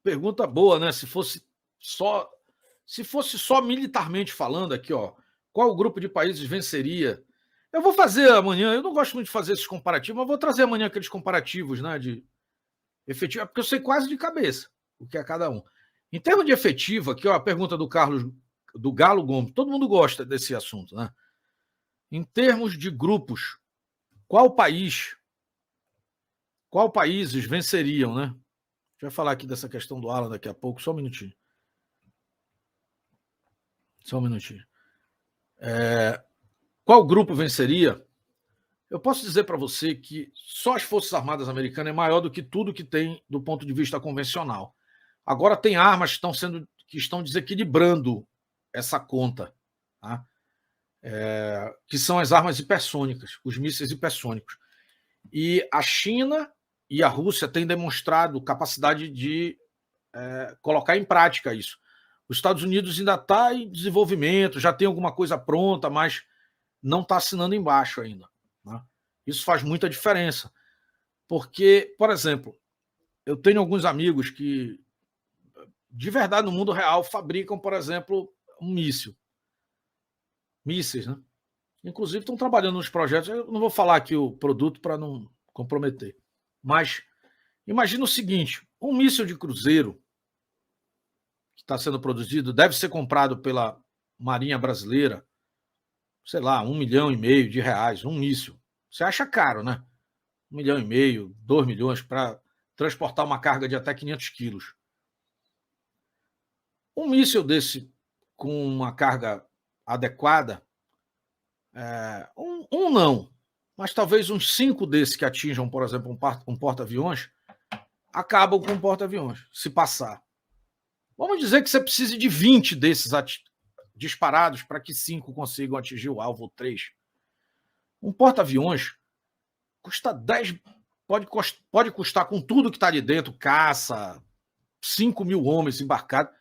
pergunta boa, né? Se fosse só militarmente falando aqui, ó, qual o grupo de países venceria? Eu vou fazer amanhã, eu não gosto muito de fazer esses comparativos, mas vou trazer amanhã aqueles comparativos, né, de efetivo, porque eu sei quase de cabeça o que é cada um. Em termos de efetivo, aqui, ó, a pergunta do Carlos, do Galo Gomes, todo mundo gosta desse assunto, né? Em termos de grupos, qual países venceriam, né? A gente vai falar aqui dessa questão do Alan daqui a pouco, só um minutinho. Só um minutinho. Qual grupo venceria? Eu posso dizer para você que só as Forças Armadas Americanas é maior do que tudo que tem do ponto de vista convencional. Agora tem armas que estão desequilibrando essa conta, tá? Que são as armas hipersônicas, os mísseis hipersônicos. E a China e a Rússia têm demonstrado capacidade de colocar em prática isso. Os Estados Unidos ainda está em desenvolvimento, já tem alguma coisa pronta, mas não está assinando embaixo ainda, né? Isso faz muita diferença. Porque, por exemplo, eu tenho alguns amigos que, de verdade, no mundo real, fabricam, por exemplo, um mísseis, né? Inclusive, estão trabalhando nos projetos. Eu não vou falar aqui o produto para não comprometer. Mas imagina o seguinte: um míssil de cruzeiro que está sendo produzido deve ser comprado pela Marinha Brasileira, sei lá, R$ 1,5 milhão, um míssil. Você acha caro, né? R$ 1,5 milhão, 2 milhões para transportar uma carga de até 500 quilos. Um míssil desse com uma carga adequada, não, mas talvez uns 5 desses que atinjam, por exemplo, um porta-aviões, acabam com um porta-aviões, se passar. Vamos dizer que você precise de 20 desses disparados para que 5 consigam atingir o alvo, ou 3. Um porta-aviões custa 10, pode custar com tudo que está ali dentro, caça, 5 mil homens embarcados.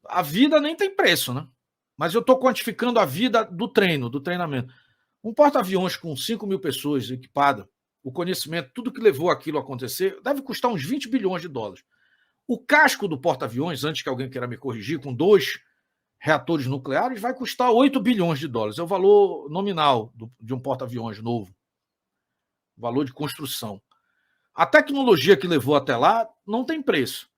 A vida nem tem preço, né? Mas eu estou quantificando a vida do treinamento. Um porta-aviões com 5 mil pessoas equipada, o conhecimento, tudo que levou aquilo a acontecer, deve custar uns 20 bilhões de dólares. O casco do porta-aviões, antes que alguém queira me corrigir, com 2 reatores nucleares, vai custar 8 bilhões de dólares. É o valor nominal de um porta-aviões novo. O valor de construção. A tecnologia que levou até lá não tem preço.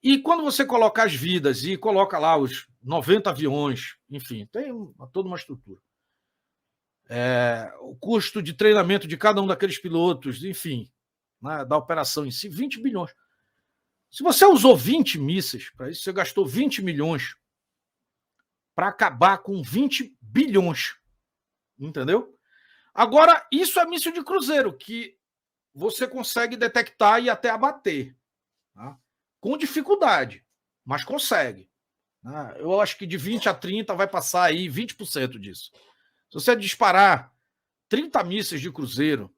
E quando você coloca as vidas e coloca lá os 90 aviões, enfim, tem toda uma estrutura. O custo de treinamento de cada um daqueles pilotos, enfim, né, da operação em si, 20 bilhões. Se você usou 20 mísseis para isso, você gastou 20 milhões para acabar com 20 bilhões. Entendeu? Agora, isso é míssil de cruzeiro, que você consegue detectar e até abater. Tá? Com dificuldade, mas consegue. Eu acho que de 20 a 30 vai passar aí 20% disso. Se você disparar 30 mísseis de cruzeiro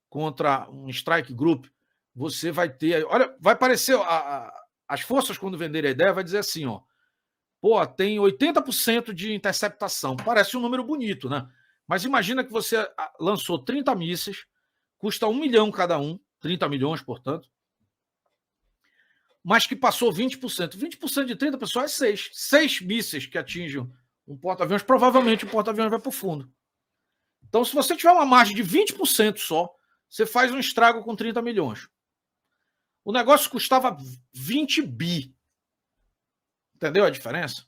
contra um strike group, você vai ter... Olha, vai parecer... as forças, quando venderem a ideia, vai dizer assim, ó, pô, tem 80% de interceptação. Parece um número bonito, né? Mas imagina que você lançou 30 mísseis, custa 1 milhão cada um, 30 milhões, portanto, mas que passou 20%. 20% de 30, pessoal, é 6. 6 mísseis que atingem um porta-aviões, provavelmente o porta-aviões vai para o fundo. Então, se você tiver uma margem de 20% só, você faz um estrago com 30 milhões. O negócio custava 20 bi. Entendeu a diferença?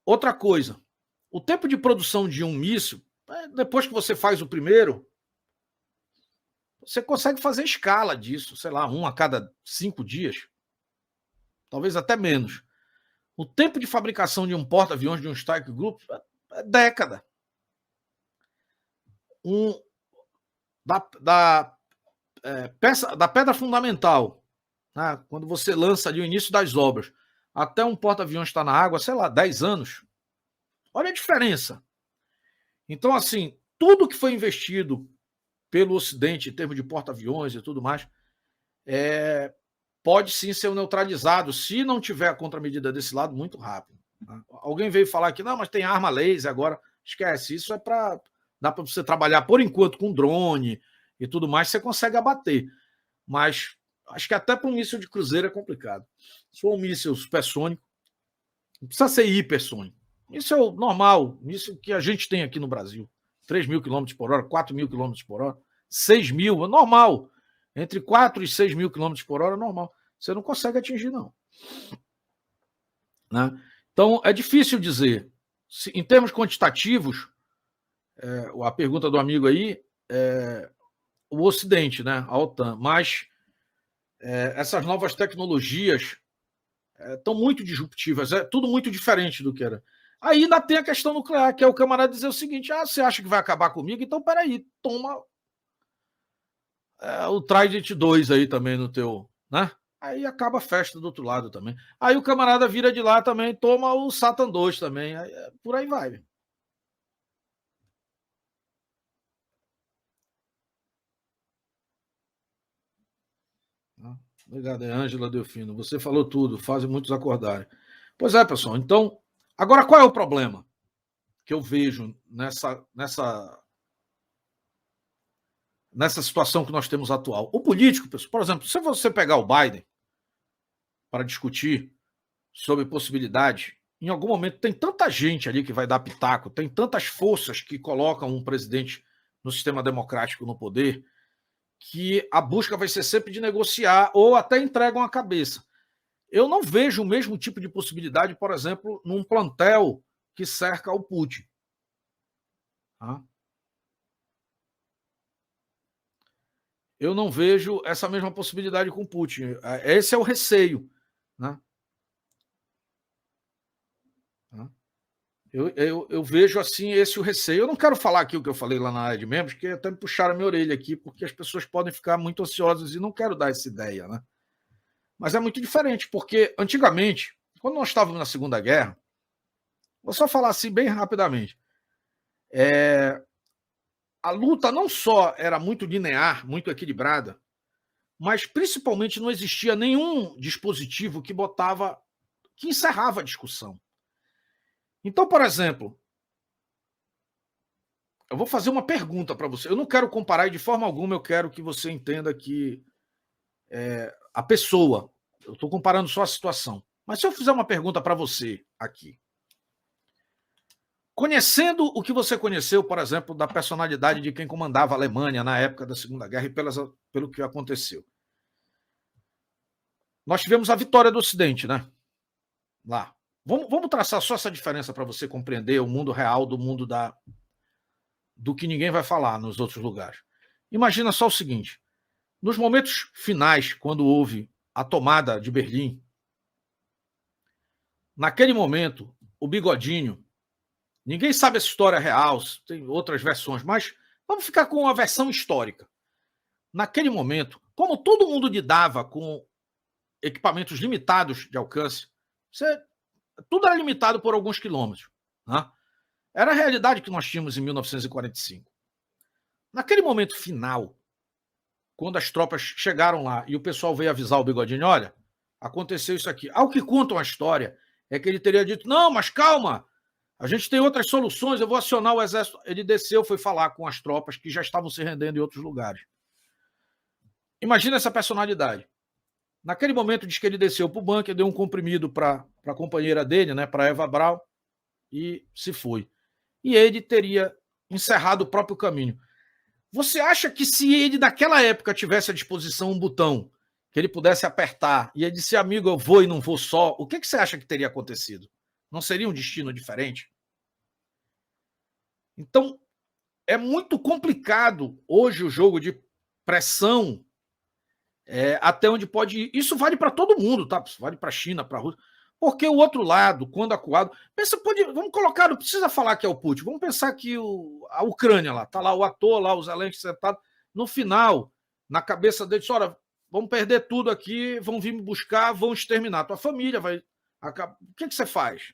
Outra coisa, o tempo de produção de um míssil, depois que você faz o primeiro, você consegue fazer escala disso, sei lá, 1 a cada 5 dias. Talvez até menos. O tempo de fabricação de um porta-aviões de um strike group é década. Da pedra fundamental, né, quando você lança ali o início das obras, até um porta-aviões estar na água, sei lá, 10 anos. Olha a diferença. Então, assim, tudo que foi investido pelo Ocidente em termos de porta-aviões e tudo mais, pode sim ser neutralizado se não tiver a contramedida desse lado muito rápido. Alguém veio falar que não, mas tem arma laser agora. Esquece, isso dá para você trabalhar por enquanto com drone e tudo mais, você consegue abater. Mas acho que até para um míssil de cruzeiro é complicado. Se for um míssil supersônico, não precisa ser hipersônico. Isso é o normal, isso que a gente tem aqui no Brasil. 3.000 km por hora, 4.000 km por hora, 6.000, é normal. Entre 4 e 6.000 km por hora é normal. Você não consegue atingir, não. Né? Então, é difícil dizer. Em termos quantitativos, a pergunta do amigo aí, o Ocidente, né? A OTAN, mas essas novas tecnologias estão muito disruptivas, é tudo muito diferente do que era. Aí ainda tem a questão nuclear, que é o camarada dizer o seguinte: você acha que vai acabar comigo? Então, peraí, toma o Trident 2 aí também no teu, né? Aí acaba a festa do outro lado também. Aí o camarada vira de lá também, toma o Satan 2 também, por aí vai. Obrigado, Ângela Delfino. Você falou tudo, fazem muitos acordarem. Pois é, pessoal. Então, agora qual é o problema que eu vejo nessa situação que nós temos atual? O político, pessoal, por exemplo, se você pegar o Biden para discutir sobre possibilidade, em algum momento tem tanta gente ali que vai dar pitaco, tem tantas forças que colocam um presidente no sistema democrático no poder, que a busca vai ser sempre de negociar ou até entregam a cabeça. Eu não vejo o mesmo tipo de possibilidade, por exemplo, num plantel que cerca o Putin. Eu não vejo essa mesma possibilidade com o Putin. Esse é o receio. Né? Eu vejo assim esse o receio. Eu não quero falar aqui o que eu falei lá na área de membros, porque até me puxaram a minha orelha aqui, porque as pessoas podem ficar muito ansiosas e não quero dar essa ideia. Né? Mas é muito diferente, porque antigamente, quando nós estávamos na Segunda Guerra, vou só falar assim bem rapidamente, a luta não só era muito linear, muito equilibrada, mas principalmente não existia nenhum dispositivo que encerrava a discussão. Então, por exemplo, eu vou fazer uma pergunta para você. Eu não quero comparar e de forma alguma eu quero que você entenda que a pessoa, eu estou comparando só a situação. Mas se eu fizer uma pergunta para você aqui, conhecendo o que você conheceu, por exemplo, da personalidade de quem comandava a Alemanha na época da Segunda Guerra e pelo que aconteceu, nós tivemos a vitória do Ocidente, né? Lá. Vamos traçar só essa diferença para você compreender o mundo real do mundo do que ninguém vai falar nos outros lugares. Imagina só o seguinte: nos momentos finais, quando houve a tomada de Berlim, naquele momento, o Bigodinho, ninguém sabe essa história real, tem outras versões, mas vamos ficar com a versão histórica. Naquele momento, como todo mundo lidava com equipamentos limitados de alcance, tudo era limitado por alguns quilômetros. Né? Era a realidade que nós tínhamos em 1945. Naquele momento final, quando as tropas chegaram lá e o pessoal veio avisar o Bigodinho: olha, aconteceu isso aqui. Ao que contam a história é que ele teria dito: não, mas calma, a gente tem outras soluções, eu vou acionar o exército. Ele desceu, foi falar com as tropas que já estavam se rendendo em outros lugares. Imagina essa personalidade. Naquele momento, diz que ele desceu para o bunker, deu um comprimido para a companheira dele, né, para Eva Braun, e se foi. E ele teria encerrado o próprio caminho. Você acha que se ele, naquela época, tivesse à disposição um botão que ele pudesse apertar e ele disse: amigo, eu vou e não vou só, o que você acha que teria acontecido? Não seria um destino diferente? Então, é muito complicado hoje o jogo de pressão até onde pode ir. Isso vale para todo mundo, tá? Isso vale para a China, para a Rússia. Porque o outro lado, quando acuado, vamos colocar, não precisa falar que é o Putin, vamos pensar que a Ucrânia lá, tá lá o ator, lá o Zelensky sentado, no final, na cabeça dele, olha, vamos perder tudo aqui, vão vir me buscar, vão exterminar tua família, vai acabar. O que você faz?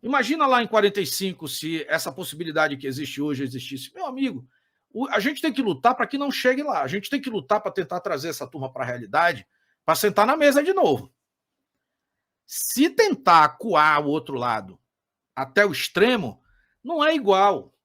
Imagina lá em 45 se essa possibilidade que existe hoje existisse. Meu amigo, a gente tem que lutar para que não chegue lá. A gente tem que lutar para tentar trazer essa turma para a realidade, para sentar na mesa de novo. Se tentar acuar o outro lado até o extremo, não é igual.